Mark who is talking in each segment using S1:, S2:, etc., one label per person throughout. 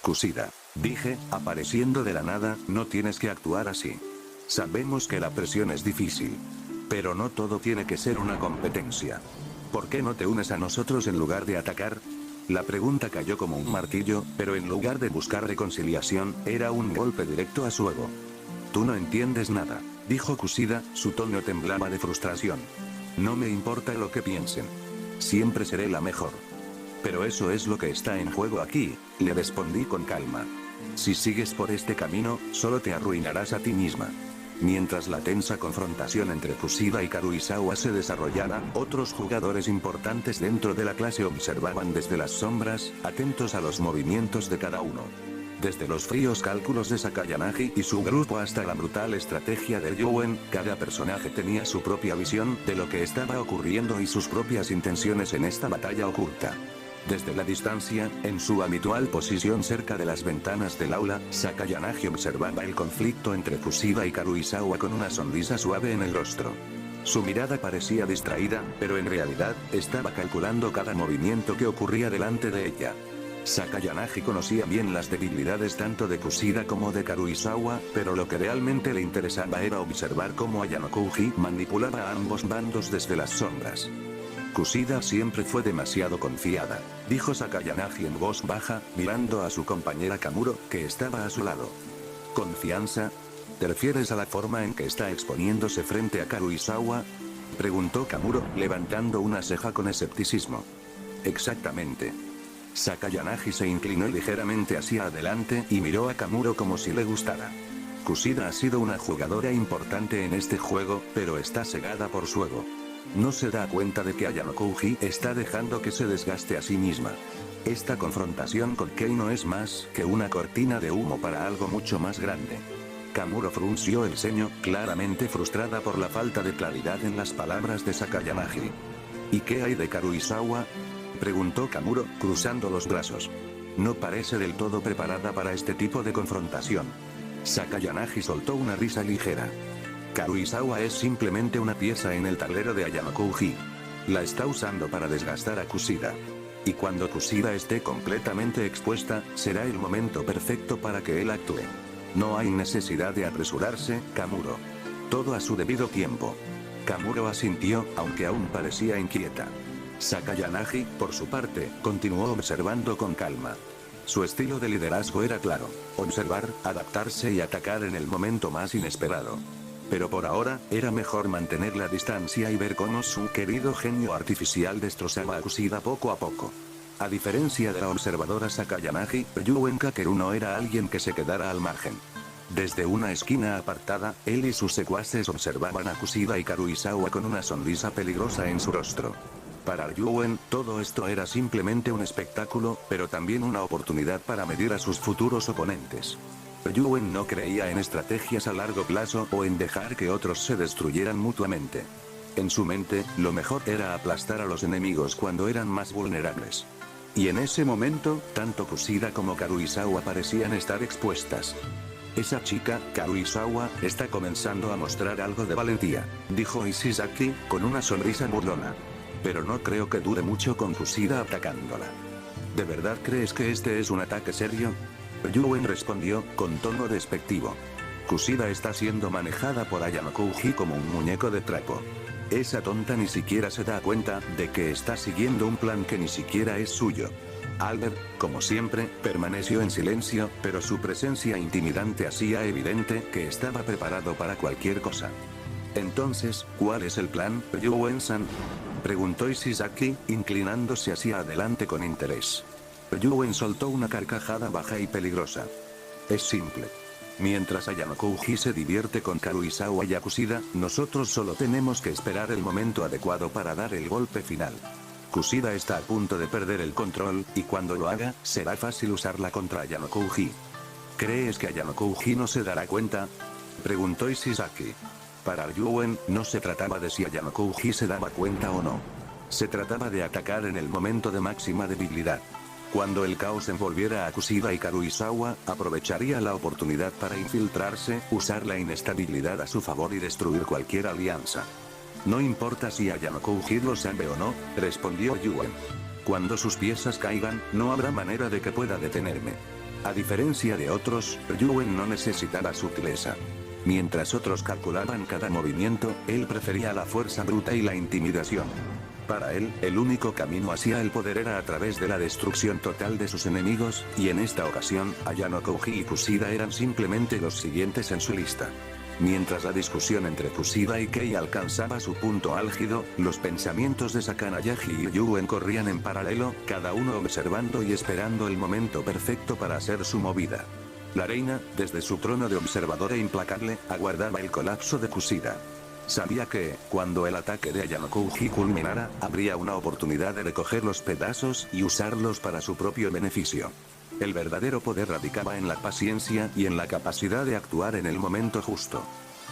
S1: Kushida. Dije, apareciendo de la nada, no tienes que actuar así. Sabemos que la presión es difícil. Pero no todo tiene que ser una competencia. ¿Por qué no te unes a nosotros en lugar de atacar? La pregunta cayó como un martillo, pero en lugar de buscar reconciliación, era un golpe directo a su ego. Tú no entiendes nada, dijo Kushida, su tono temblaba de frustración. No me importa lo que piensen. Siempre seré la mejor. Pero eso es lo que está en juego aquí, le respondí con calma. Si sigues por este camino, solo te arruinarás a ti misma. Mientras la tensa confrontación entre Kushida y Karuizawa se desarrollara, otros jugadores importantes dentro de la clase observaban desde las sombras, atentos a los movimientos de cada uno. Desde los fríos cálculos de Sakayanagi y su grupo hasta la brutal estrategia de Ryuen, cada personaje tenía su propia visión de lo que estaba ocurriendo y sus propias intenciones en esta batalla oculta. Desde la distancia, en su habitual posición cerca de las ventanas del aula, Sakayanagi observaba el conflicto entre Kushida y Karuizawa con una sonrisa suave en el rostro. Su mirada parecía distraída, pero en realidad, estaba calculando cada movimiento que ocurría delante de ella. Sakayanagi conocía bien las debilidades tanto de Kushida como de Karuizawa, pero lo que realmente le interesaba era observar cómo Ayano Kuji manipulaba a ambos bandos desde las sombras. Kushida siempre fue demasiado confiada, dijo Sakayanagi en voz baja, mirando a su compañera Kamuro, que estaba a su lado. ¿Confianza? ¿Te refieres a la forma en que está exponiéndose frente a Karuizawa? Preguntó Kamuro, levantando una ceja con escepticismo. Exactamente. Sakayanagi se inclinó ligeramente hacia adelante y miró a Kamuro como si le gustara. Kushida ha sido una jugadora importante en este juego, pero está cegada por su ego. No se da cuenta de que Ayano Kuji está dejando que se desgaste a sí misma. Esta confrontación con Kei no es más que una cortina de humo para algo mucho más grande. Kamuro frunció el ceño, claramente frustrada por la falta de claridad en las palabras de Sakayanagi. ¿Y qué hay de Karuizawa? Preguntó Kamuro, cruzando los brazos. No parece del todo preparada para este tipo de confrontación. Sakayanagi soltó una risa ligera. Karuizawa es simplemente una pieza en el tablero de Ayano Kuji. La está usando para desgastar a Kushida. Y cuando Kushida esté completamente expuesta, será el momento perfecto para que él actúe. No hay necesidad de apresurarse, Kamuro. Todo a su debido tiempo. Kamuro asintió, aunque aún parecía inquieta. Sakayanagi, por su parte, continuó observando con calma. Su estilo de liderazgo era claro: observar, adaptarse y atacar en el momento más inesperado. Pero por ahora, era mejor mantener la distancia y ver cómo su querido genio artificial destrozaba a Kushida poco a poco. A diferencia de la observadora Sakayanagi, Ryuen Kakeru no era alguien que se quedara al margen. Desde una esquina apartada, él y sus secuaces observaban a Kushida y Karuizawa con una sonrisa peligrosa en su rostro. Para Ryuen, todo esto era simplemente un espectáculo, pero también una oportunidad para medir a sus futuros oponentes. Ryuen no creía en estrategias a largo plazo o en dejar que otros se destruyeran mutuamente. En su mente, lo mejor era aplastar a los enemigos cuando eran más vulnerables. Y en ese momento, tanto Kushida como Karuizawa parecían estar expuestas. Esa chica, Karuizawa, está comenzando a mostrar algo de valentía, dijo Ishizaki, con una sonrisa burlona. Pero no creo que dure mucho con Kushida atacándola. ¿De verdad crees que este es un ataque serio? Ryuen respondió, con tono despectivo. Kushida está siendo manejada por Ayano Kuji como un muñeco de trapo. Esa tonta ni siquiera se da cuenta de que está siguiendo un plan que ni siquiera es suyo. Albert, como siempre, permaneció en silencio, pero su presencia intimidante hacía evidente que estaba preparado para cualquier cosa. Entonces, ¿cuál es el plan, Ryuen-san? Preguntó Ishizaki, inclinándose hacia adelante con interés. Ryuen soltó una carcajada baja y peligrosa. Es simple. Mientras Ayano Kuji se divierte con Karuizawa y Kushida, nosotros solo tenemos que esperar el momento adecuado para dar el golpe final. Kushida está a punto de perder el control, y cuando lo haga, será fácil usarla contra Ayano Kuji. ¿Crees que Ayano Kuji no se dará cuenta? Preguntó Ishizaki. Para Ryuen, no se trataba de si Ayano Kuji se daba cuenta o no. Se trataba de atacar en el momento de máxima debilidad. Cuando el caos envolviera a Kushida y Karuizawa, aprovecharía la oportunidad para infiltrarse, usar la inestabilidad a su favor y destruir cualquier alianza. No importa si Ayano Kuji lo sabe o no, respondió Ryuen. Cuando sus piezas caigan, no habrá manera de que pueda detenerme. A diferencia de otros, Ryuen no necesitaba sutileza. Mientras otros calculaban cada movimiento, él prefería la fuerza bruta y la intimidación. Para él, el único camino hacia el poder era a través de la destrucción total de sus enemigos, y en esta ocasión, Ayano Kouji y Kushida eran simplemente los siguientes en su lista. Mientras la discusión entre Kushida y Kei alcanzaba su punto álgido, los pensamientos de Sakanayagi y Ryuen corrían en paralelo, cada uno observando y esperando el momento perfecto para hacer su movida. La reina, desde su trono de observadora implacable, aguardaba el colapso de Kushida. Sabía que, cuando el ataque de Ayano Kouji culminara, habría una oportunidad de recoger los pedazos y usarlos para su propio beneficio. El verdadero poder radicaba en la paciencia y en la capacidad de actuar en el momento justo.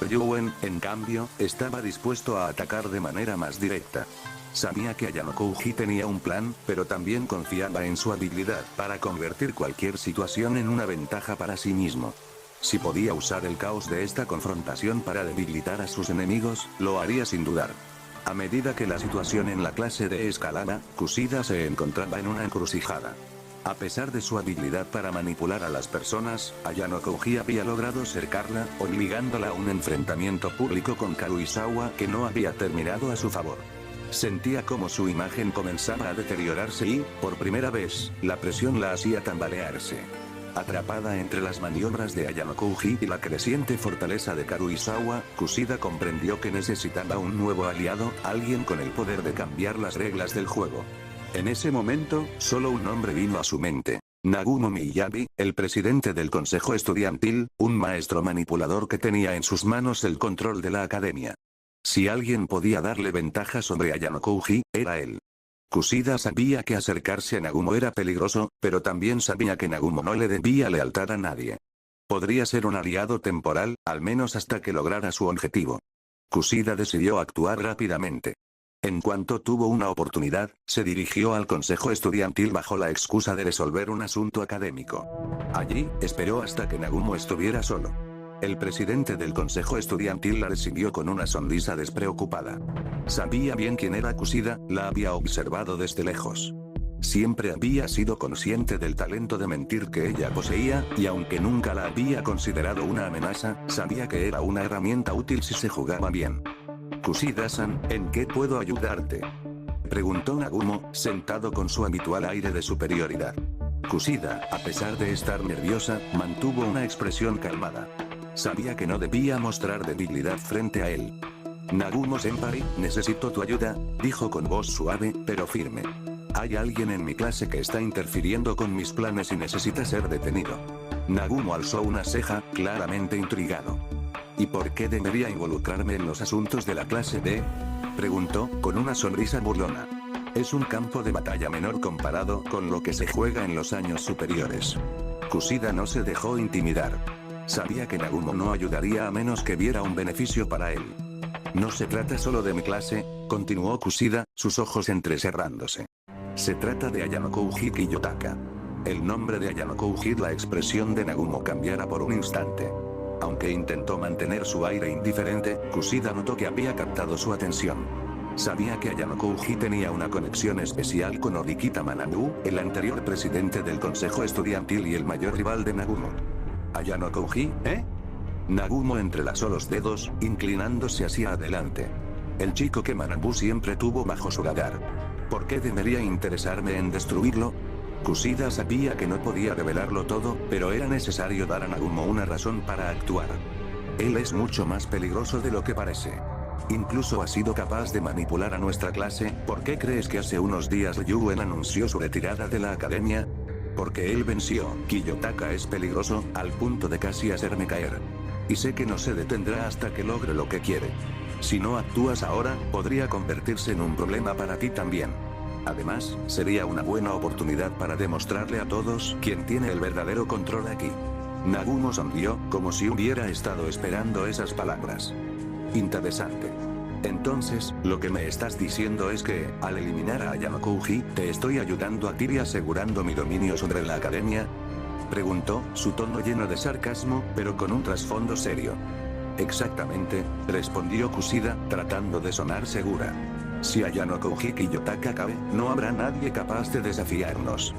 S1: Ryuen, en cambio, estaba dispuesto a atacar de manera más directa. Sabía que Ayano Kouji tenía un plan, pero también confiaba en su habilidad para convertir cualquier situación en una ventaja para sí mismo. Si podía usar el caos de esta confrontación para debilitar a sus enemigos, lo haría sin dudar. A medida que la situación en la clase D escalaba, Kushida se encontraba en una encrucijada. A pesar de su habilidad para manipular a las personas, Ayano Kouji había logrado cercarla, obligándola a un enfrentamiento público con Karuizawa que no había terminado a su favor. Sentía como su imagen comenzaba a deteriorarse y, por primera vez, la presión la hacía tambalearse. Atrapada entre las maniobras de Ayano Kouji y la creciente fortaleza de Karuizawa, Kushida comprendió que necesitaba un nuevo aliado, alguien con el poder de cambiar las reglas del juego. En ese momento, solo un nombre vino a su mente. Nagumo Miyabi, el presidente del consejo estudiantil, un maestro manipulador que tenía en sus manos el control de la academia. Si alguien podía darle ventaja sobre Ayano Kouji, era él. Kushida sabía que acercarse a Nagumo era peligroso, pero también sabía que Nagumo no le debía lealtad a nadie. Podría ser un aliado temporal, al menos hasta que lograra su objetivo. Kushida decidió actuar rápidamente. En cuanto tuvo una oportunidad, se dirigió al consejo estudiantil bajo la excusa de resolver un asunto académico. Allí, esperó hasta que Nagumo estuviera solo. El presidente del consejo estudiantil la recibió con una sonrisa despreocupada. Sabía bien quién era Kushida, la había observado desde lejos. Siempre había sido consciente del talento de mentir que ella poseía, y aunque nunca la había considerado una amenaza, sabía que era una herramienta útil si se jugaba bien. Kushida-san, ¿en qué puedo ayudarte?, preguntó Nagumo, sentado con su habitual aire de superioridad. Kushida, a pesar de estar nerviosa, mantuvo una expresión calmada. Sabía que no debía mostrar debilidad frente a él. Nagumo-senpai, necesito tu ayuda, dijo con voz suave, pero firme. Hay alguien en mi clase que está interfiriendo con mis planes y necesita ser detenido. Nagumo alzó una ceja, claramente intrigado. ¿Y por qué debería involucrarme en los asuntos de la clase D?, preguntó, con una sonrisa burlona. Es un campo de batalla menor comparado con lo que se juega en los años superiores. Kushida no se dejó intimidar. Sabía que Nagumo no ayudaría a menos que viera un beneficio para él. No se trata solo de mi clase, continuó Kushida, sus ojos entrecerrándose. Se trata de Ayano Kouji Kiyotaka. El nombre de Ayano Kouji, la expresión de Nagumo cambiara por un instante. Aunque intentó mantener su aire indiferente, Kushida notó que había captado su atención. Sabía que Ayano Kouji tenía una conexión especial con Orikita Manabu, el anterior presidente del consejo estudiantil y el mayor rival de Nagumo. ¿Ayano Kouji, eh? Nagumo entrelazó los dedos, inclinándose hacia adelante. El chico que Manabu siempre tuvo bajo su radar. ¿Por qué debería interesarme en destruirlo? Kushida sabía que no podía revelarlo todo, pero era necesario dar a Nagumo una razón para actuar. Él es mucho más peligroso de lo que parece. Incluso ha sido capaz de manipular a nuestra clase. ¿Por qué crees que hace unos días Ryuen anunció su retirada de la academia? Porque él venció. Kiyotaka es peligroso, al punto de casi hacerme caer. Y sé que no se detendrá hasta que logre lo que quiere. Si no actúas ahora, podría convertirse en un problema para ti también. Además, sería una buena oportunidad para demostrarle a todos quién tiene el verdadero control aquí. Nagumo sonrió, como si hubiera estado esperando esas palabras. Interesante. Entonces, lo que me estás diciendo es que, al eliminar a Ayano Kouji, te estoy ayudando a ti y asegurando mi dominio sobre la academia, preguntó, su tono lleno de sarcasmo, pero con un trasfondo serio. Exactamente, respondió Kushida, tratando de sonar segura. Si Ayano Kouji Kiyotaka cabe, no habrá nadie capaz de desafiarnos.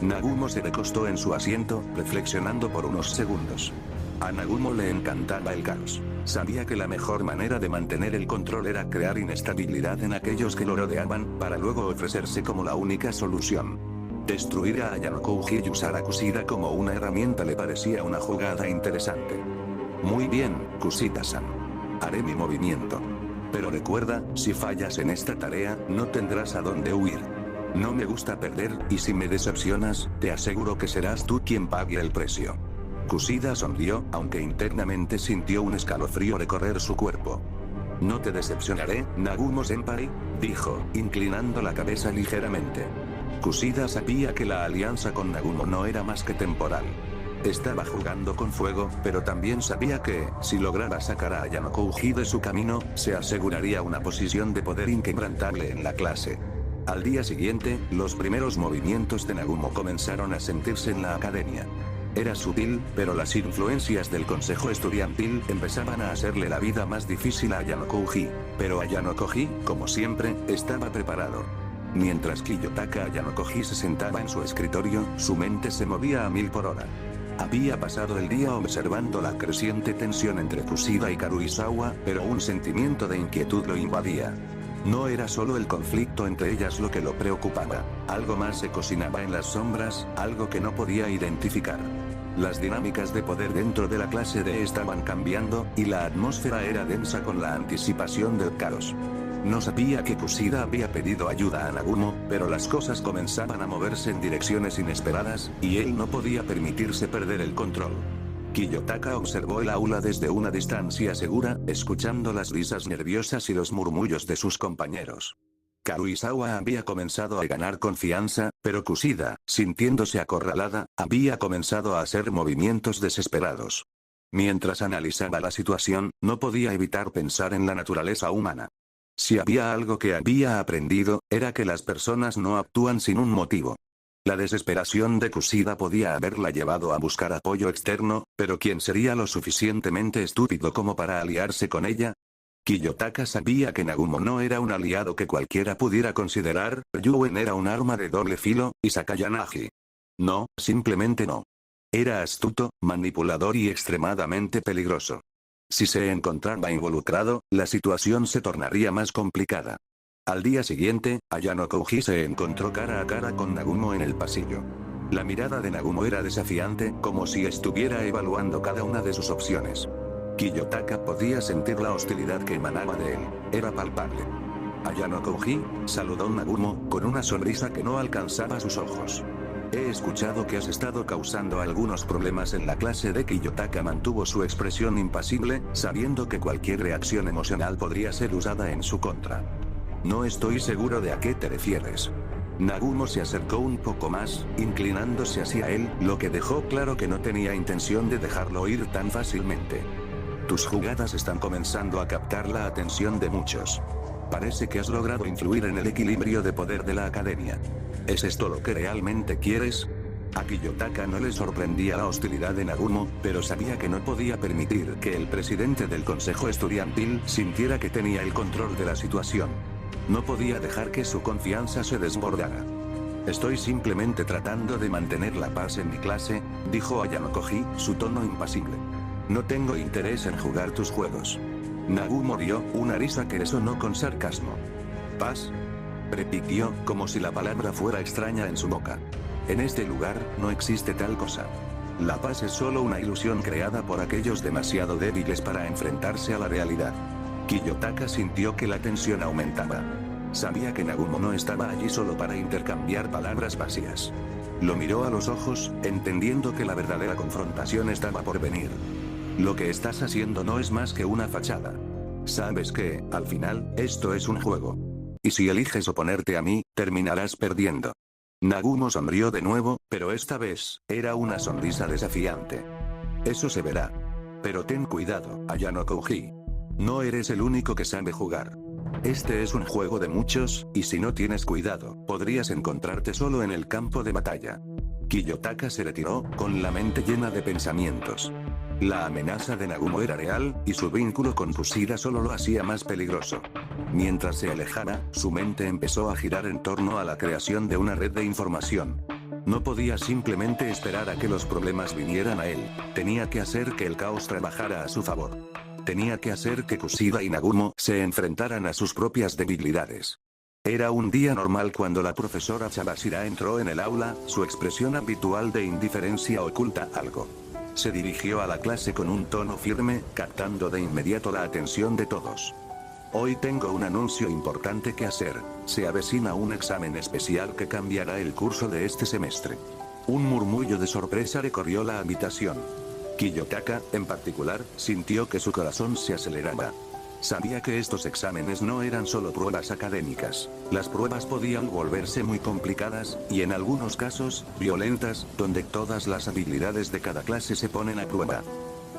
S1: Nagumo se recostó en su asiento, reflexionando por unos segundos. A Nagumo le encantaba el caos. Sabía que la mejor manera de mantener el control era crear inestabilidad en aquellos que lo rodeaban, para luego ofrecerse como la única solución. Destruir a Ayano Kouji y usar a Kushida como una herramienta le parecía una jugada interesante. Muy bien, Kushida-san. Haré mi movimiento. Pero recuerda, si fallas en esta tarea, no tendrás a dónde huir. No me gusta perder, y si me decepcionas, te aseguro que serás tú quien pague el precio. Kushida sonrió, aunque internamente sintió un escalofrío recorrer su cuerpo. No te decepcionaré, Nagumo-senpai, dijo, inclinando la cabeza ligeramente. Kushida sabía que la alianza con Nagumo no era más que temporal. Estaba jugando con fuego, pero también sabía que, si lograra sacar a Ayano Kouji de su camino, se aseguraría una posición de poder inquebrantable en la clase. Al día siguiente, los primeros movimientos de Nagumo comenzaron a sentirse en la academia. Era sutil, pero las influencias del consejo estudiantil empezaban a hacerle la vida más difícil a Ayano Kouji. Pero Ayano Kouji, como siempre, estaba preparado. Mientras Kiyotaka Ayano Kouji se sentaba en su escritorio, su mente se movía a 1000 por hora. Había pasado el día observando la creciente tensión entre Kushida y Karuizawa, pero un sentimiento de inquietud lo invadía. No era solo el conflicto entre ellas lo que lo preocupaba, algo más se cocinaba en las sombras, algo que no podía identificar. Las dinámicas de poder dentro de la clase D estaban cambiando, y la atmósfera era densa con la anticipación del caos. No sabía que Kushida había pedido ayuda a Nagumo, pero las cosas comenzaban a moverse en direcciones inesperadas, y él no podía permitirse perder el control. Kiyotaka observó el aula desde una distancia segura, escuchando las risas nerviosas y los murmullos de sus compañeros. Karuizawa había comenzado a ganar confianza, pero Kushida, sintiéndose acorralada, había comenzado a hacer movimientos desesperados. Mientras analizaba la situación, no podía evitar pensar en la naturaleza humana. Si había algo que había aprendido, era que las personas no actúan sin un motivo. La desesperación de Kushida podía haberla llevado a buscar apoyo externo, pero ¿quién sería lo suficientemente estúpido como para aliarse con ella? Kiyotaka sabía que Nagumo no era un aliado que cualquiera pudiera considerar, Yuen era un arma de doble filo, y Sakayanagi. No, simplemente no. Era astuto, manipulador y extremadamente peligroso. Si se encontraba involucrado, la situación se tornaría más complicada. Al día siguiente, Ayano Kouji se encontró cara a cara con Nagumo en el pasillo. La mirada de Nagumo era desafiante, como si estuviera evaluando cada una de sus opciones. Kiyotaka podía sentir la hostilidad que emanaba de él, era palpable. Ayano Kouji, saludó Nagumo, con una sonrisa que no alcanzaba sus ojos. He escuchado que has estado causando algunos problemas en la clase de Kiyotaka mantuvo su expresión impasible, sabiendo que cualquier reacción emocional podría ser usada en su contra. No estoy seguro de a qué te refieres. Nagumo se acercó un poco más, inclinándose hacia él, lo que dejó claro que no tenía intención de dejarlo ir tan fácilmente. Tus jugadas están comenzando a captar la atención de muchos. Parece que has logrado influir en el equilibrio de poder de la academia. ¿Es esto lo que realmente quieres? A Kiyotaka no le sorprendía la hostilidad de Nagumo, pero sabía que no podía permitir que el presidente del consejo estudiantil sintiera que tenía el control de la situación. No podía dejar que su confianza se desbordara. Estoy simplemente tratando de mantener la paz en mi clase, dijo Ayano Kouji, su tono impasible. No tengo interés en jugar tus juegos. Nagumo dio una risa que resonó con sarcasmo. ¿Paz? Repitió, como si la palabra fuera extraña en su boca. En este lugar, no existe tal cosa. La paz es solo una ilusión creada por aquellos demasiado débiles para enfrentarse a la realidad. Kiyotaka sintió que la tensión aumentaba. Sabía que Nagumo no estaba allí solo para intercambiar palabras vacías. Lo miró a los ojos, entendiendo que la verdadera confrontación estaba por venir. Lo que estás haciendo no es más que una fachada. Sabes que, al final, esto es un juego. Y si eliges oponerte a mí, terminarás perdiendo. Nagumo sonrió de nuevo, pero esta vez, era una sonrisa desafiante. Eso se verá. Pero ten cuidado, Ayano Kouji. No eres el único que sabe jugar. Este es un juego de muchos, y si no tienes cuidado, podrías encontrarte solo en el campo de batalla. Kiyotaka se retiró, con la mente llena de pensamientos. La amenaza de Nagumo era real, y su vínculo con Kushida solo lo hacía más peligroso. Mientras se alejaba, su mente empezó a girar en torno a la creación de una red de información. No podía simplemente esperar a que los problemas vinieran a él, tenía que hacer que el caos trabajara a su favor. Tenía que hacer que Kushida y Nagumo se enfrentaran a sus propias debilidades. Era un día normal cuando la profesora Chabashira entró en el aula, su expresión habitual de indiferencia oculta algo. Se dirigió a la clase con un tono firme, captando de inmediato la atención de todos. Hoy tengo un anuncio importante que hacer, se avecina un examen especial que cambiará el curso de este semestre. Un murmullo de sorpresa recorrió la habitación. Kiyotaka, en particular, sintió que su corazón se aceleraba. Sabía que estos exámenes no eran solo pruebas académicas. Las pruebas podían volverse muy complicadas, y en algunos casos, violentas, donde todas las habilidades de cada clase se ponen a prueba.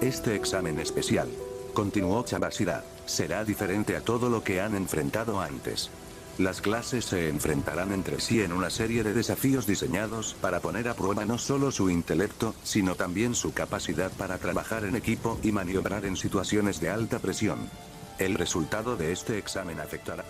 S1: Este examen especial, continuó Chabashira, será diferente a todo lo que han enfrentado antes. Las clases se enfrentarán entre sí en una serie de desafíos diseñados para poner a prueba no solo su intelecto, sino también su capacidad para trabajar en equipo y maniobrar en situaciones de alta presión. El resultado de este examen afectará